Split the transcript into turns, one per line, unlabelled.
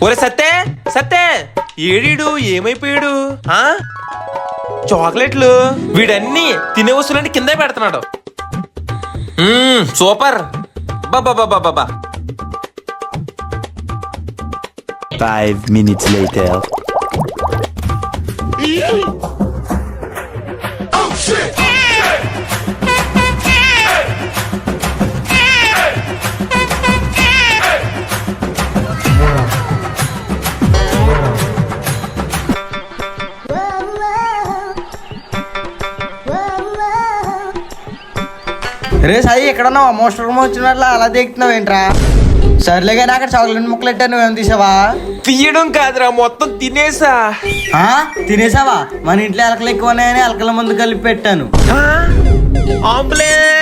ఒరే సత్తే సత్తే ఏడీడు ఏమైపోయాడు చాక్లెట్లు వీడన్నీ తినే వస్తువులన్నీ కిందే పెడుతున్నాడు. సూపర్ బాబా.
5 minutes later.
రే సాయి ఎక్కడన్నావు? మోస్టర్ వచ్చినట్లా అలా దిగుతున్నావు ఏంట్రా? సర్లే కానీ అక్కడ చాక్లెట్ ముక్కలు పెట్టా, నువ్వేం తీసావా?
తీయడం కాదురా, మొత్తం తినేసా.
తినేసావా? మన ఇంట్లో ఎలకలు ఎక్కువ ఉన్నాయని ఎలకల మందు కలిపి పెట్టాను.
ఆంబులెన్స్.